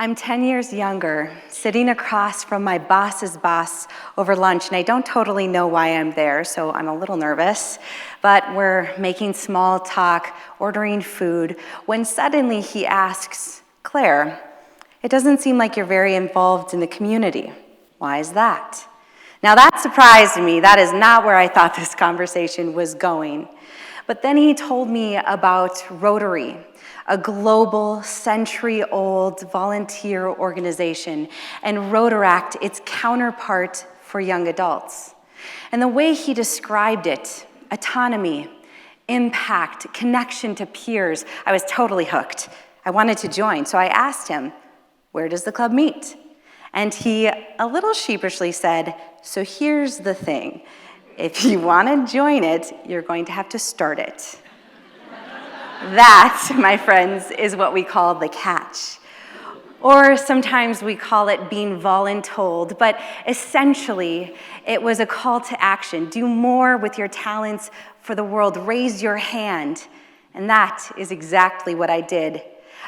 I'm 10 years younger, sitting across from my boss's boss over lunch, and I don't totally know why I'm there, so I'm a little nervous, but we're making small talk, ordering food, when suddenly he asks, "Claire, it doesn't seem like you're very involved in the community. Why is that?" Now that surprised me. That is not where I thought this conversation was going. But then he told me about Rotary, a global, century-old volunteer organization, and Rotaract, its counterpart for young adults. And the way he described it, autonomy, impact, connection to peers, I was totally hooked. I wanted to join, so I asked him, "Where does the club meet?" And he a little sheepishly said, "So here's the thing. If you want to join it, you're going to have to start it." That, my friends, is what we call the catch. Or sometimes we call it being voluntold, but essentially it was a call to action. Do more with your talents for the world. Raise your hand. And that is exactly what I did.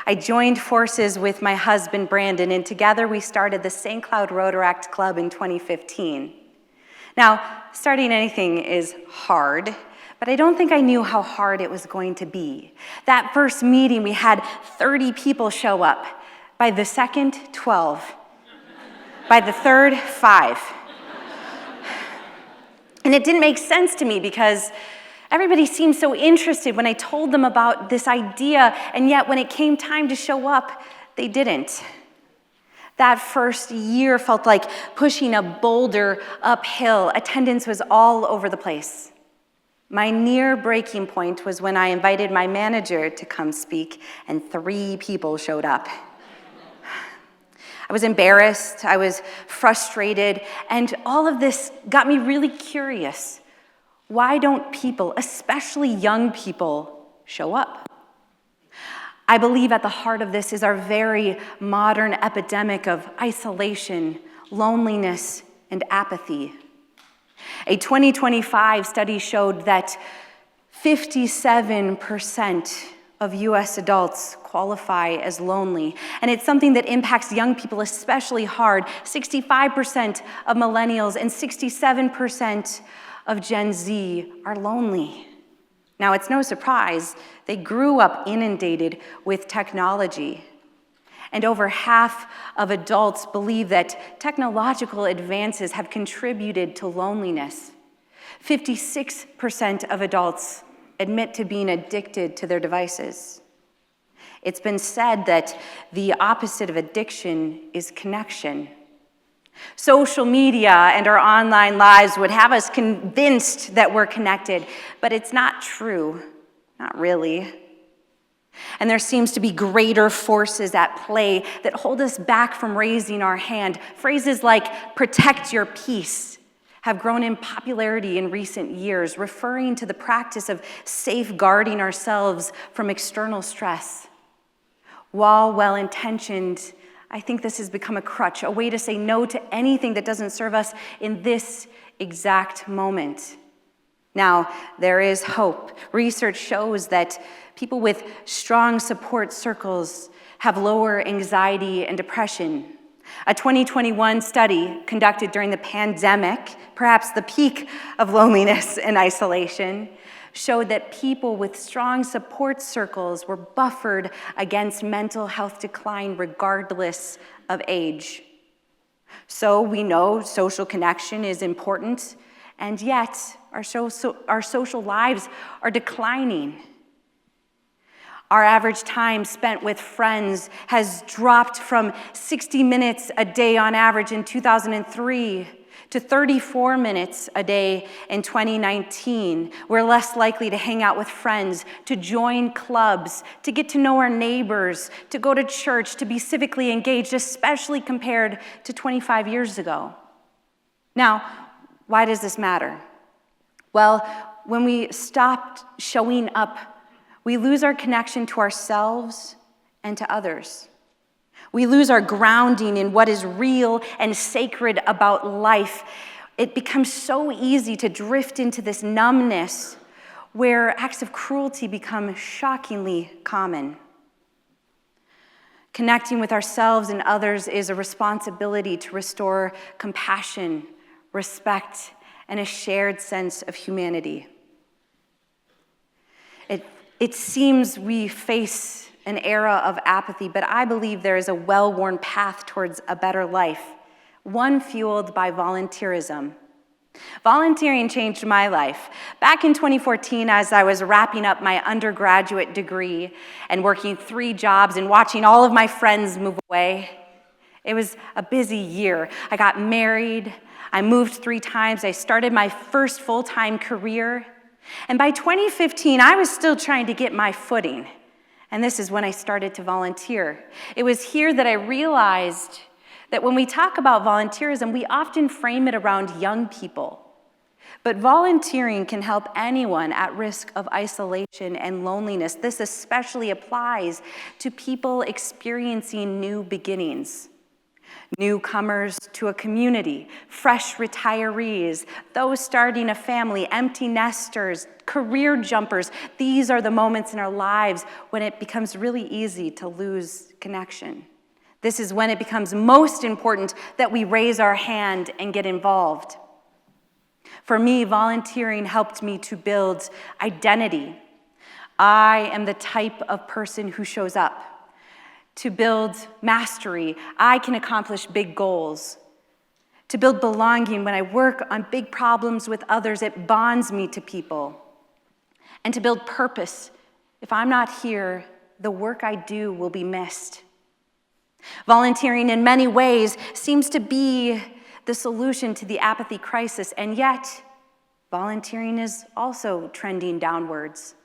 I joined forces with my husband, Brandon, and together we started the TEDxStCloud Rotaract Club in 2015. Now, starting anything is hard, but I don't think I knew how hard it was going to be. That first meeting, we had 30 people show up. By the second, 12. By the third, 5. And it didn't make sense to me because everybody seemed so interested when I told them about this idea, and yet when it came time to show up, they didn't. That first year felt like pushing a boulder uphill. Attendance was all over the place. My near breaking point was when I invited my manager to come speak, and 3 people showed up. I was embarrassed, I was frustrated, and all of this got me really curious. Why don't people, especially young people, show up? I believe at the heart of this is our very modern epidemic of isolation, loneliness, and apathy. A 2025 study showed that 57% of US adults qualify as lonely, and it's something that impacts young people especially hard. 65% of millennials and 67% of Gen Z are lonely. Now, it's no surprise, they grew up inundated with technology. And over half of adults believe that technological advances have contributed to loneliness. 56% of adults admit to being addicted to their devices. It's been said that the opposite of addiction is connection. Social media and our online lives would have us convinced that we're connected, but it's not true, not really. And there seems to be greater forces at play that hold us back from raising our hand. Phrases like "protect your peace" have grown in popularity in recent years, referring to the practice of safeguarding ourselves from external stress. While well-intentioned, I think this has become a crutch, a way to say no to anything that doesn't serve us in this exact moment. Now, there is hope. Research shows that people with strong support circles have lower anxiety and depression. A 2021 study conducted during the pandemic, perhaps the peak of loneliness and isolation, showed that people with strong support circles were buffered against mental health decline regardless of age. So we know social connection is important, and yet our social lives are declining. Our average time spent with friends has dropped from 60 minutes a day on average in 2003 to 34 minutes a day in 2019. We're less likely to hang out with friends, to join clubs, to get to know our neighbors, to go to church, to be civically engaged, especially compared to 25 years ago. Now, why does this matter? Well, when we stop showing up, we lose our connection to ourselves and to others. We lose our grounding in what is real and sacred about life. It becomes so easy to drift into this numbness where acts of cruelty become shockingly common. Connecting with ourselves and others is a responsibility to restore compassion, respect, and a shared sense of humanity. It seems we face an era of apathy, but I believe there is a well-worn path towards a better life, one fueled by volunteerism. Volunteering changed my life. Back in 2014, as I was wrapping up my undergraduate degree and working 3 jobs and watching all of my friends move away, it was a busy year. I got married, I moved 3 times, I started my first full-time career, and by 2015, I was still trying to get my footing. And this is when I started to volunteer. It was here that I realized that when we talk about volunteerism, we often frame it around young people. But volunteering can help anyone at risk of isolation and loneliness. This especially applies to people experiencing new beginnings. Newcomers to a community, fresh retirees, those starting a family, empty nesters, career jumpers. These are the moments in our lives when it becomes really easy to lose connection. This is when it becomes most important that we raise our hand and get involved. For me, volunteering helped me to build identity. I am the type of person who shows up. To build mastery, I can accomplish big goals. To build belonging, when I work on big problems with others, it bonds me to people. And to build purpose, if I'm not here, the work I do will be missed. Volunteering in many ways seems to be the solution to the apathy crisis, and yet volunteering is also trending downwards.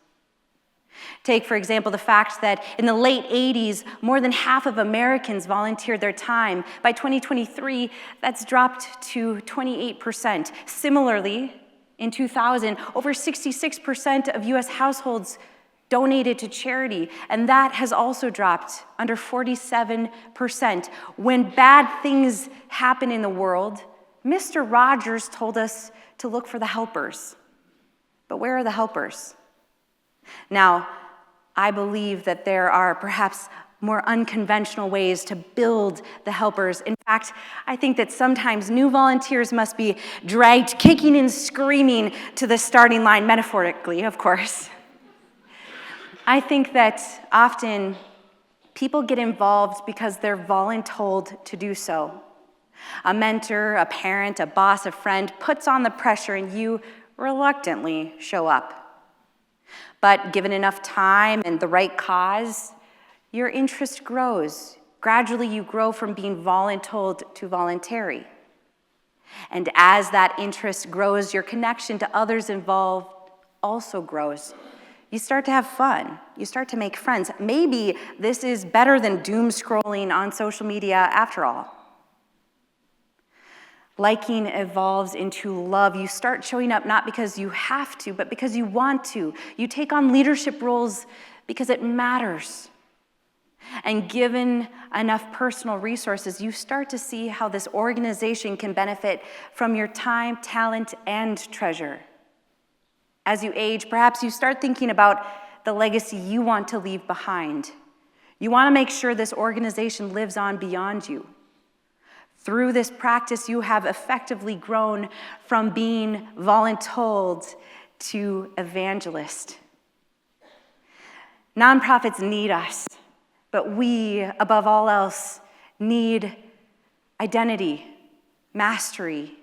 Take, for example, the fact that in the late 80s, more than half of Americans volunteered their time. By 2023, that's dropped to 28%. Similarly, in 2000, over 66% of US households donated to charity, and that has also dropped under 47%. When bad things happen in the world, Mr. Rogers told us to look for the helpers. But where are the helpers? Now, I believe that there are perhaps more unconventional ways to build the helpers. In fact, I think that sometimes new volunteers must be dragged kicking and screaming to the starting line, metaphorically, of course. I think that often people get involved because they're voluntold to do so. A mentor, a parent, a boss, a friend puts on the pressure and you reluctantly show up. But given enough time and the right cause, your interest grows. Gradually, you grow from being voluntold to voluntary. And as that interest grows, your connection to others involved also grows. You start to have fun. You start to make friends. Maybe this is better than doom scrolling on social media after all. Liking evolves into love. You start showing up not because you have to, but because you want to. You take on leadership roles because it matters. And given enough personal resources, you start to see how this organization can benefit from your time, talent, and treasure. As you age, perhaps you start thinking about the legacy you want to leave behind. You want to make sure this organization lives on beyond you. Through this practice, you have effectively grown from being voluntold to evangelist. Nonprofits need us, but we, above all else, need identity, mastery,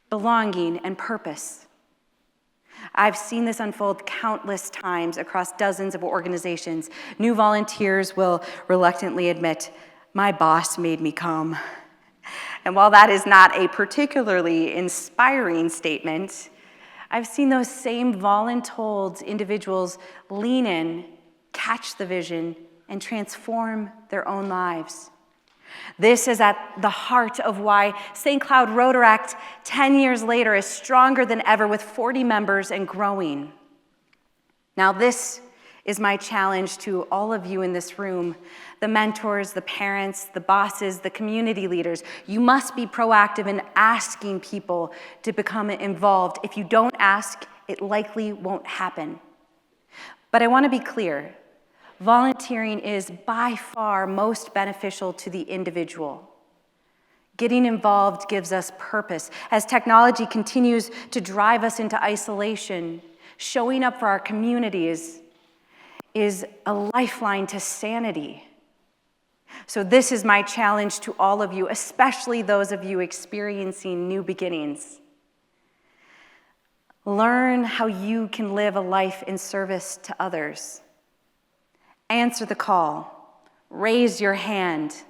belonging, and purpose. I've seen this unfold countless times across dozens of organizations. New volunteers will reluctantly admit, "My boss made me come." And while that is not a particularly inspiring statement, I've seen those same voluntold individuals lean in, catch the vision, and transform their own lives. This is at the heart of why St. Cloud Rotaract 10 years later is stronger than ever with 40 members and growing. Now this is my challenge to all of you in this room, the mentors, the parents, the bosses, the community leaders. You must be proactive in asking people to become involved. If you don't ask, it likely won't happen. But I want to be clear. volunteering is by far most beneficial to the individual. Getting involved gives us purpose. As technology continues to drive us into isolation, showing up for our communities is a lifeline to sanity. So this is my challenge to all of you, especially those of you experiencing new beginnings. Learn how you can live a life in service to others. Answer the call. Raise your hand.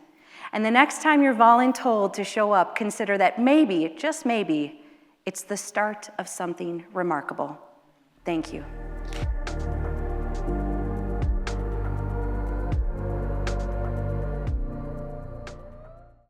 And the next time you're voluntold to show up, consider that maybe, just maybe, it's the start of something remarkable. Thank you.